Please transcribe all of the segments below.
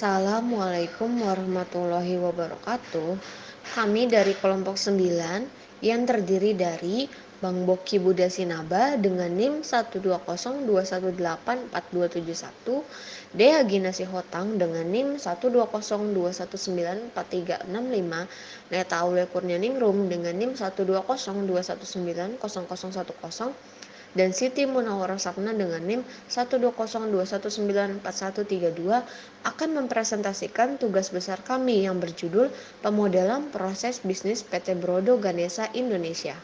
Assalamualaikum warahmatullahi wabarakatuh. Kami dari kelompok 9 yang terdiri dari Bang Boki Budasinaba dengan NIM 120218421, Dea Ginasi Hotang dengan NIM 12021943665, Neta Aule Kurnianingrum dengan NIM 12021900010, dan Siti Munawwarah Sapna dengan NIM 12021914132 akan mempresentasikan tugas besar kami yang berjudul Pemodelan Proses Bisnis PT Brodo Ganesa Indonesia.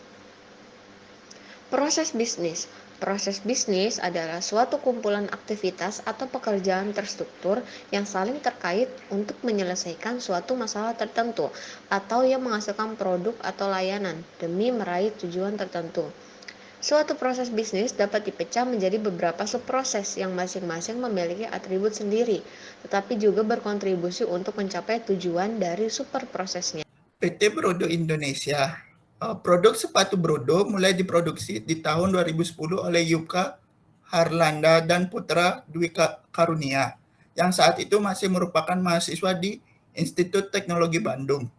Proses bisnis. Proses bisnis adalah suatu kumpulan aktivitas atau pekerjaan terstruktur yang saling terkait untuk menyelesaikan suatu masalah tertentu atau yang menghasilkan produk atau layanan demi meraih tujuan tertentu. Suatu proses bisnis dapat dipecah menjadi beberapa subproses yang masing-masing memiliki atribut sendiri, tetapi juga berkontribusi untuk mencapai tujuan dari superprosesnya. PT Brodo Indonesia. Produk sepatu Brodo mulai diproduksi di tahun 2010 oleh Yuka Harlanda dan Putra Dwi Karunia, yang saat itu masih merupakan mahasiswa di Institut Teknologi Bandung.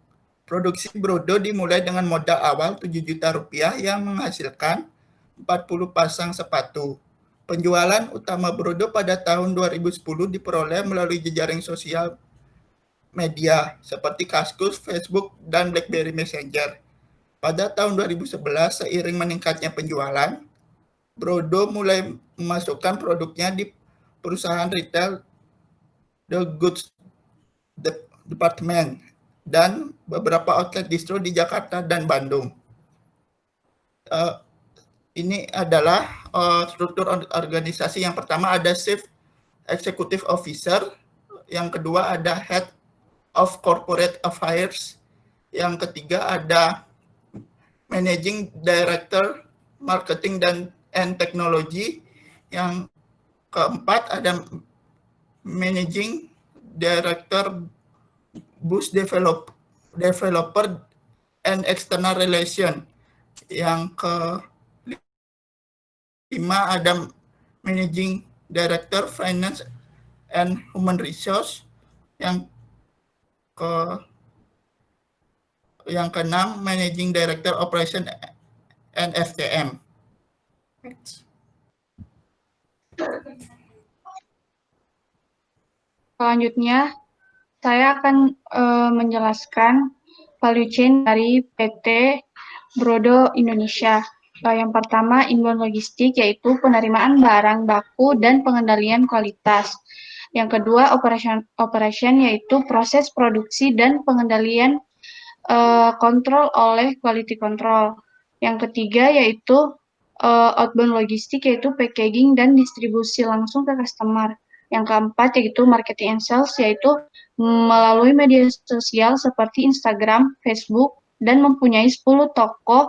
Produksi Brodo dimulai dengan modal awal 7 juta rupiah yang menghasilkan 40 pasang sepatu. Penjualan utama Brodo pada tahun 2010 diperoleh melalui jejaring sosial media seperti Kaskus, Facebook, dan BlackBerry Messenger. Pada tahun 2011, seiring meningkatnya penjualan, Brodo mulai memasukkan produknya di perusahaan retail The Goods Department dan beberapa outlet distro di Jakarta dan Bandung. Ini adalah struktur organisasi. Yang pertama ada Chief Executive Officer, yang kedua ada Head of Corporate Affairs, yang ketiga ada Managing Director Marketing and Technology, yang keempat ada Managing Director Boost Developer and External Relation, yang kelima ada Managing Director Finance and Human Resource, yang keenam Managing Director Operation and FTM. Selanjutnya, saya akan menjelaskan value chain dari PT Brodo Indonesia. Yang pertama, inbound logistik, yaitu penerimaan barang baku dan pengendalian kualitas. Yang kedua, operation yaitu proses produksi dan pengendalian kontrol oleh quality control. Yang ketiga, yaitu outbound logistik, yaitu packaging dan distribusi langsung ke customer. Yang keempat, yaitu marketing and sales, yaitu melalui media sosial seperti Instagram, Facebook, dan mempunyai 10 toko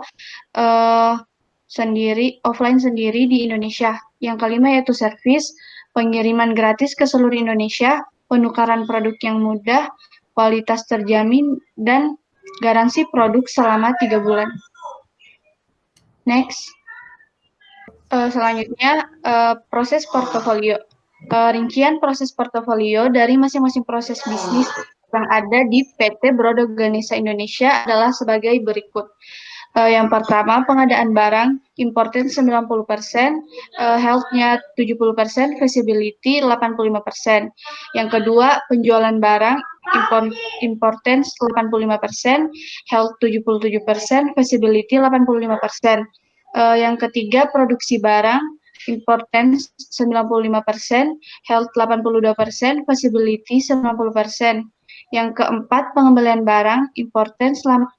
offline sendiri di Indonesia. Yang kelima yaitu service, pengiriman gratis ke seluruh Indonesia, penukaran produk yang mudah, kualitas terjamin, dan garansi produk selama 3 bulan. Next. Selanjutnya, proses portofolio. Rincian proses portofolio dari masing-masing proses bisnis yang ada di PT Brodo Ganesa Indonesia adalah sebagai berikut. Yang pertama, pengadaan barang, imported 90%, health-nya 70%, feasibility 85%. Yang kedua, penjualan barang, imported 85%, health 77%, feasibility 85%. Yang ketiga, produksi barang, imported 95%, health 82%, feasibility 90%. Yang keempat, pengembalian barang, imported 65%,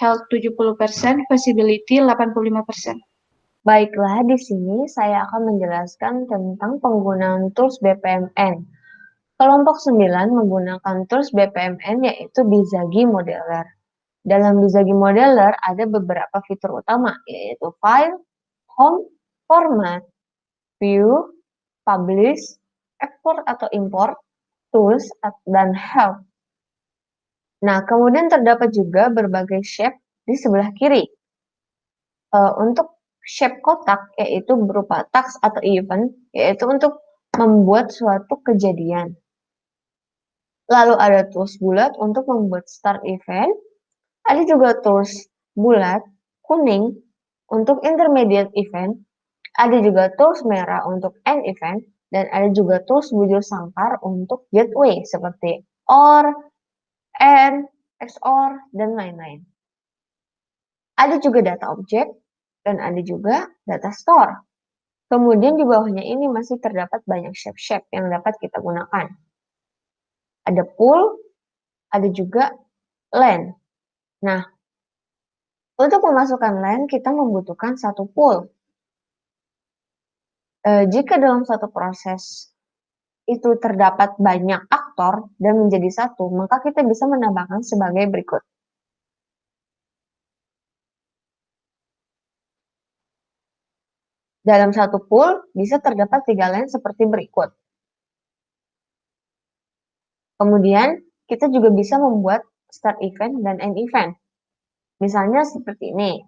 health 70%, feasibility 85%. Baiklah, di sini saya akan menjelaskan tentang penggunaan tools BPMN. Kelompok 9 menggunakan tools BPMN yaitu Bizagi Modeler. Dalam Bizagi Modeler ada beberapa fitur utama, yaitu File, Home, Format, View, Publish, Export atau Import, Tools, dan Help. Nah, kemudian terdapat juga berbagai shape di sebelah kiri. Untuk shape kotak, yaitu berupa task atau event, yaitu untuk membuat suatu kejadian. Lalu ada tools bulat untuk membuat start event. Ada juga tools bulat kuning untuk intermediate event. Ada juga tools merah untuk end event. Dan ada juga tools bujur sangkar untuk gateway seperti OR, AND, XOR, dan lain-lain. Ada juga data object dan ada juga data store. Kemudian di bawahnya ini masih terdapat banyak shape-shape yang dapat kita gunakan. Ada pool, ada juga len. Nah, untuk memasukkan len kita membutuhkan satu pool. Jika dalam satu proses itu terdapat banyak aktor dan menjadi satu, maka kita bisa menambahkan sebagai berikut. Dalam satu pool bisa terdapat 3 len seperti berikut. Kemudian, kita juga bisa membuat start event dan end event. Misalnya seperti ini.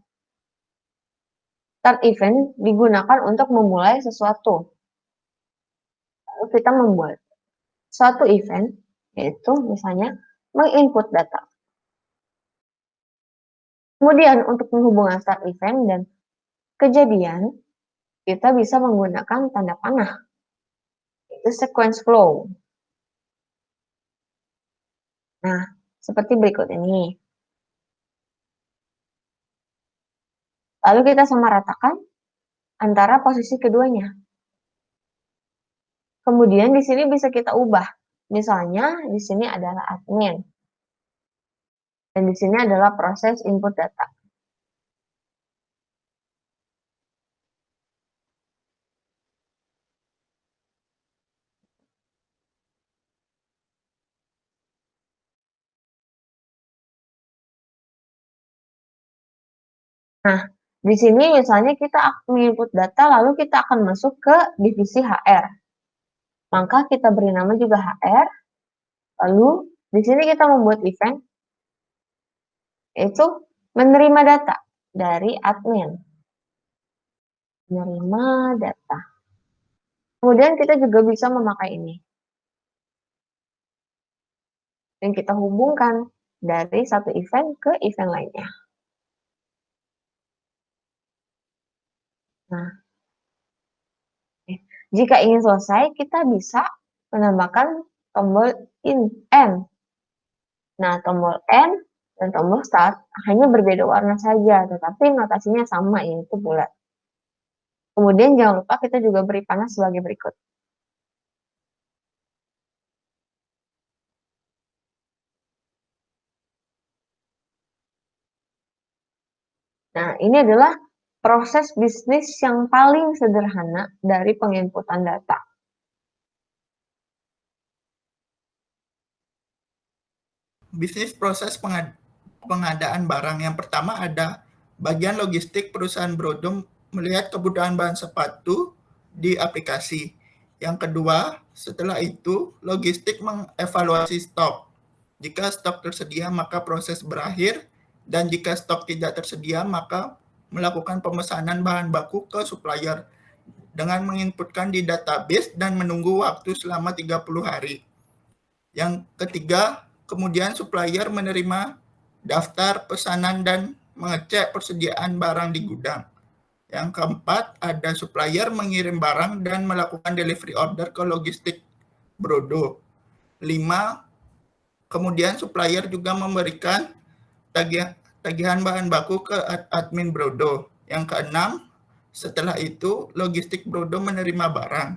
Start event digunakan untuk memulai sesuatu. Lalu kita membuat suatu event, yaitu misalnya menginput data. Kemudian untuk menghubungkan start event dan kejadian, kita bisa menggunakan tanda panah, yaitu sequence flow. Nah, seperti berikut ini. Lalu kita samaratakan antara posisi keduanya. Kemudian di sini bisa kita ubah. Misalnya di sini adalah admin. Dan di sini adalah proses input data. Nah, di sini misalnya kita menginput data lalu kita akan masuk ke divisi HR. Maka kita beri nama juga HR. Lalu di sini kita membuat event yaitu menerima data dari admin. Menerima data. Kemudian kita juga bisa memakai ini. Dan kita hubungkan dari satu event ke event lainnya. Nah, jika ingin selesai, kita bisa menambahkan tombol end. Nah, tombol end dan tombol start hanya berbeda warna saja, tetapi notasinya sama, yaitu bulat. Kemudian jangan lupa kita juga beri panah sebagai berikut. Nah, ini adalah proses bisnis yang paling sederhana dari penginputan data. Bisnis proses pengadaan barang. Yang pertama ada bagian logistik perusahaan Brodom melihat kebutuhan bahan sepatu di aplikasi. Yang kedua, setelah itu logistik mengevaluasi stok. Jika stok tersedia maka proses berakhir, dan jika stok tidak tersedia maka melakukan pemesanan bahan baku ke supplier dengan menginputkan di database dan menunggu waktu selama 30 hari. Yang ketiga, kemudian supplier menerima daftar pesanan dan mengecek persediaan barang di gudang. Yang keempat, ada supplier mengirim barang dan melakukan delivery order ke logistik Brodo. 5, kemudian supplier juga memberikan tagihan bahan baku ke admin Brodo. Yang keenam, setelah itu logistik Brodo menerima barang.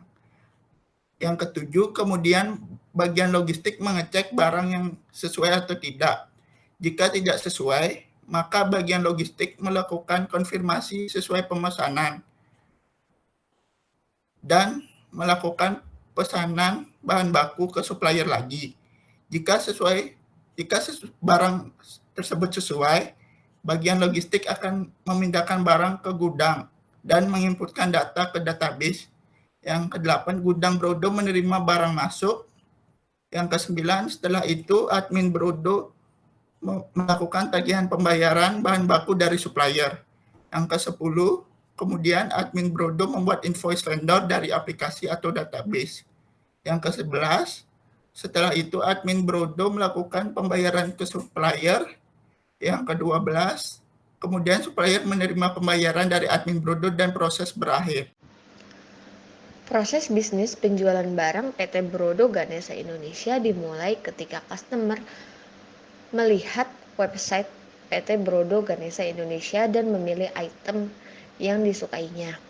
Yang ketujuh, kemudian bagian logistik mengecek barang yang sesuai atau tidak. Jika tidak sesuai, maka bagian logistik melakukan konfirmasi sesuai pemesanan dan melakukan pesanan bahan baku ke supplier lagi. Jika barang tersebut sesuai, bagian logistik akan memindahkan barang ke gudang dan menginputkan data ke database. Yang ke-8, gudang Brodo menerima barang masuk. Yang ke-9, setelah itu admin Brodo melakukan tagihan pembayaran bahan baku dari supplier. Yang ke-10, kemudian admin Brodo membuat invoice vendor dari aplikasi atau database. Yang ke-11, Setelah itu admin Brodo melakukan pembayaran ke supplier yang ke-12. Kemudian supplier menerima pembayaran dari admin Brodo dan proses berakhir. Proses bisnis penjualan barang PT Brodo Ganesha Indonesia dimulai ketika customer melihat website PT Brodo Ganesha Indonesia dan memilih item yang disukainya.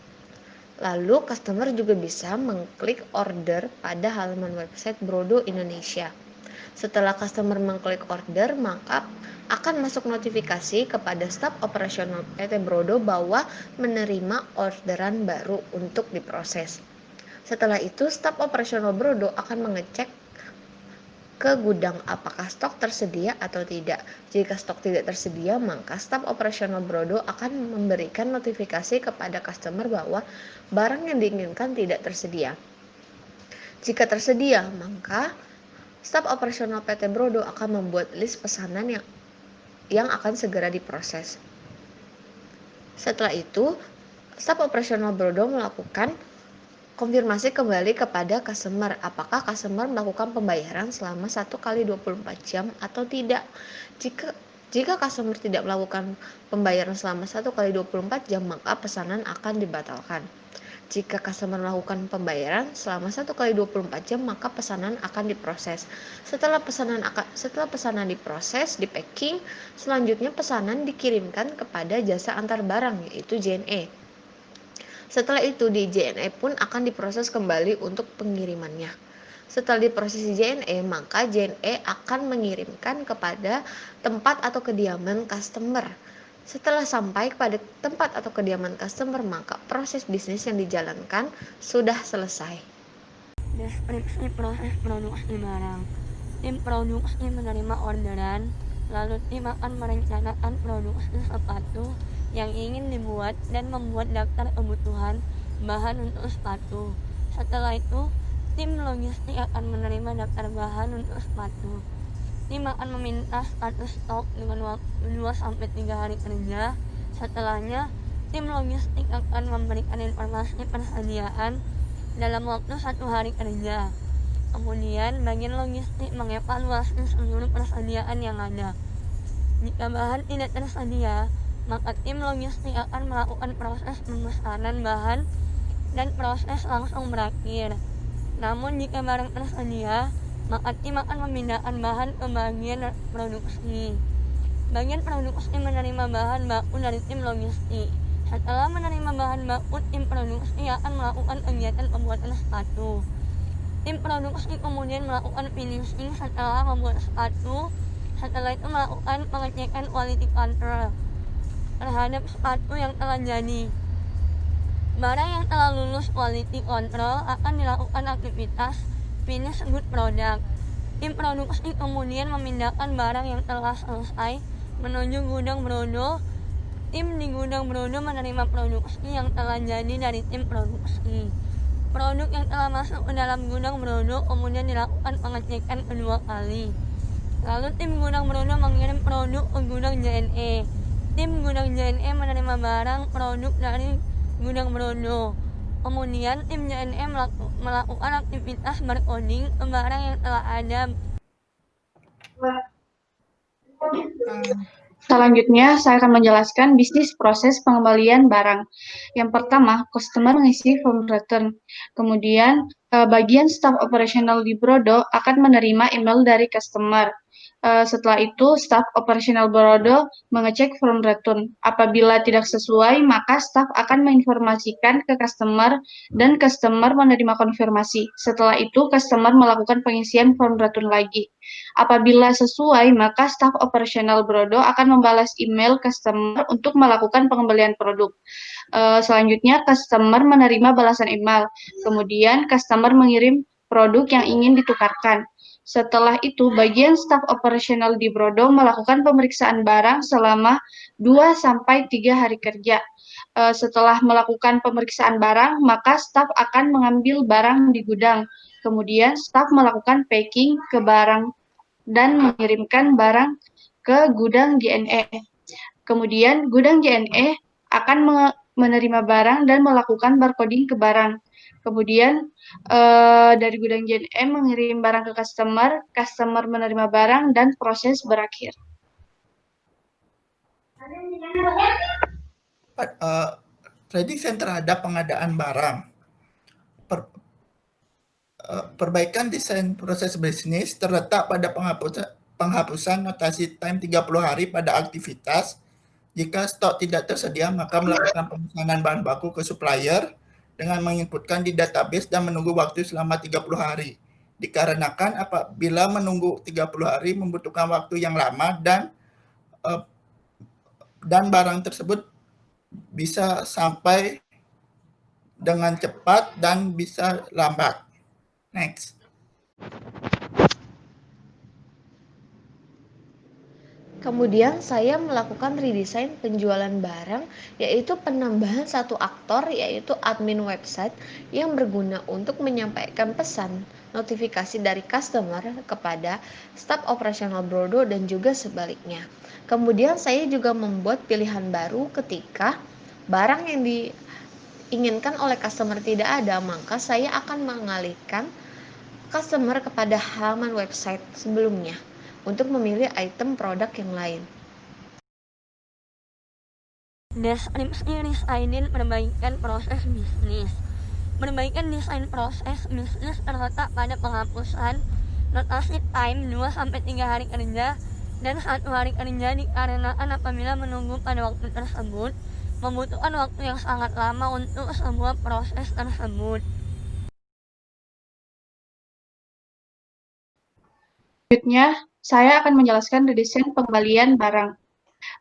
Lalu customer juga bisa mengklik order pada halaman website Brodo Indonesia. Setelah customer mengklik order, maka akan masuk notifikasi kepada staf operasional PT Brodo bahwa menerima orderan baru untuk diproses. Setelah itu, staf operasional Brodo akan mengecek ke gudang apakah stok tersedia atau tidak. Jika stok tidak tersedia, maka staf operasional Brodo akan memberikan notifikasi kepada customer bahwa barang yang diinginkan tidak tersedia. Jika tersedia, maka staf operasional PT Brodo akan membuat list pesanan yang akan segera diproses. Setelah itu, staf operasional Brodo melakukan konfirmasi kembali kepada customer apakah customer melakukan pembayaran selama 1x24 jam atau tidak. Jika customer tidak melakukan pembayaran selama 1x24 jam, maka pesanan akan dibatalkan. Jika customer melakukan pembayaran selama 1x24 jam, maka pesanan akan diproses. Setelah pesanan diproses, di packing, selanjutnya pesanan dikirimkan kepada jasa antar barang yaitu JNE. Setelah itu di JNE pun akan diproses kembali untuk pengirimannya. Setelah diproses di JNE, maka JNE akan mengirimkan kepada tempat atau kediaman customer. Setelah sampai kepada tempat atau kediaman customer, maka proses bisnis yang dijalankan sudah selesai. Deskripsi proses produksi barang. Tim produksi menerima orderan, lalu tim akan merencanakan produksi sepatu yang ingin dibuat dan membuat daftar kebutuhan bahan untuk sepatu. Setelah itu, tim logistik akan menerima daftar bahan untuk sepatu. Tim akan meminta status stok dengan waktu 2-3 hari kerja. Setelahnya, tim logistik akan memberikan informasi persediaan dalam waktu 1 hari kerja. Kemudian, bagian logistik mengevaluasi seluruh persediaan yang ada. Jika bahan tidak tersedia, maka tim logistik akan melakukan proses pemesanan bahan dan proses langsung berakhir. Namun jika barang tersedia, maka tim akan memindahkan bahan ke bagian produksi. Bagian produksi menerima bahan baku dari tim logistik. Setelah menerima bahan baku, tim produksi akan melakukan kegiatan pembuatan sepatu. Tim produksi kemudian melakukan finishing setelah membuat sepatu. Setelah itu melakukan pengecekan quality control terhadap sepatu yang telah jadi. Barang yang telah lulus quality control akan dilakukan aktivitas finish good product. Tim produksi kemudian memindahkan barang yang telah selesai menuju gudang Brodo. Tim di gudang Brodo menerima produksi yang telah jadi dari tim produksi. Produk yang telah masuk ke dalam gudang Brodo kemudian dilakukan pengecekan kedua kali. Lalu tim gudang Brodo mengirim produk ke gudang JNE. Tim gudang JNE menerima barang produk dari gudang Brodo. Kemudian tim JNE melakukan aktivitas barcoding ke barang yang telah ada. Selanjutnya, saya akan menjelaskan bisnis proses pengembalian barang. Yang pertama, customer mengisi form return. Kemudian, bagian staff operasional di Brodo akan menerima email dari customer. Setelah itu, staf operasional Brodo mengecek form return. Apabila tidak sesuai, maka staf akan menginformasikan ke customer dan customer menerima konfirmasi. Setelah itu, customer melakukan pengisian form return lagi. Apabila sesuai, maka staf operasional Brodo akan membalas email customer untuk melakukan pengembalian produk. Selanjutnya, customer menerima balasan email. Kemudian, customer mengirim produk yang ingin ditukarkan. Setelah itu, bagian staf operasional di Brodo melakukan pemeriksaan barang selama 2-3 hari kerja. Setelah melakukan pemeriksaan barang, maka staf akan mengambil barang di gudang. Kemudian, staf melakukan packing ke barang dan mengirimkan barang ke gudang JNE. Kemudian, gudang JNE akan menerima barang dan melakukan barcoding ke barang. Kemudian dari gudang JNE mengirim barang ke customer, customer menerima barang dan proses berakhir. Prediction terhadap pengadaan barang. Perbaikan desain proses bisnis terletak pada penghapusan notasi time 30 hari pada aktivitas. Jika stok tidak tersedia, maka melakukan pemesanan bahan baku ke supplier dengan menginputkan di database dan menunggu waktu selama 30 hari. Dikarenakan apabila menunggu 30 hari membutuhkan waktu yang lama dan barang tersebut bisa sampai dengan cepat dan bisa lambat. Next. Kemudian saya melakukan redesign penjualan barang, yaitu penambahan satu aktor, yaitu admin website yang berguna untuk menyampaikan pesan notifikasi dari customer kepada staf operasional Brodo dan juga sebaliknya. Kemudian saya juga membuat pilihan baru ketika barang yang diinginkan oleh customer tidak ada, maka saya akan mengalihkan customer kepada halaman website sebelumnya untuk memilih item produk yang lain. Deskripsi desainin perbaikan proses bisnis. Perbaikan desain proses bisnis terletak pada penghapusan notasi time 2-3 hari kerja dan 1 hari kerja dikarenakan apabila menunggu pada waktu tersebut membutuhkan waktu yang sangat lama untuk sebuah proses tersebut. Selanjutnya, saya akan menjelaskan redesign pengembalian barang.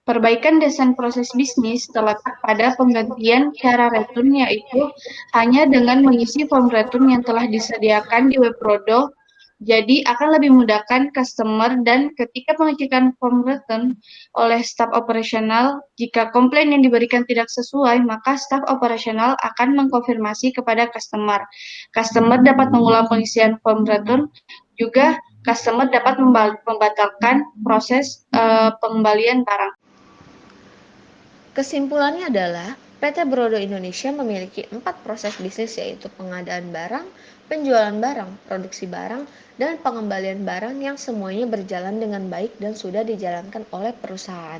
Perbaikan desain proses bisnis terletak pada penggantian cara return, yaitu hanya dengan mengisi form return yang telah disediakan di web Brodo. Jadi akan lebih memudahkan customer, dan ketika pengecekan form return oleh staf operasional, jika komplain yang diberikan tidak sesuai, maka staf operasional akan mengkonfirmasi kepada customer. Customer dapat mengulang pengisian form return, juga customer dapat membatalkan proses pengembalian barang. Kesimpulannya adalah PT Brodo Indonesia memiliki 4 proses bisnis, yaitu pengadaan barang, penjualan barang, produksi barang, dan pengembalian barang yang semuanya berjalan dengan baik dan sudah dijalankan oleh perusahaan.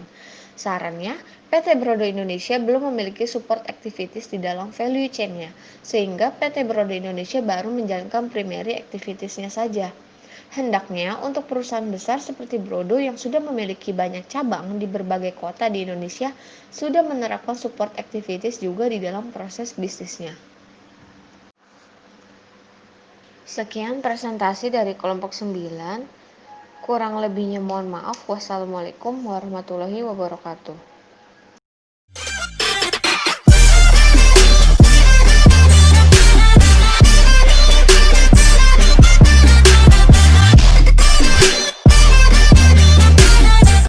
Sarannya, PT Brodo Indonesia belum memiliki support activities di dalam value chain-nya, sehingga PT Brodo Indonesia baru menjalankan primary activities-nya saja. Hendaknya untuk perusahaan besar seperti Brodo yang sudah memiliki banyak cabang di berbagai kota di Indonesia sudah menerapkan support activities juga di dalam proses bisnisnya. Sekian presentasi dari kelompok 9. Kurang lebihnya mohon maaf. Wassalamualaikum warahmatullahi wabarakatuh.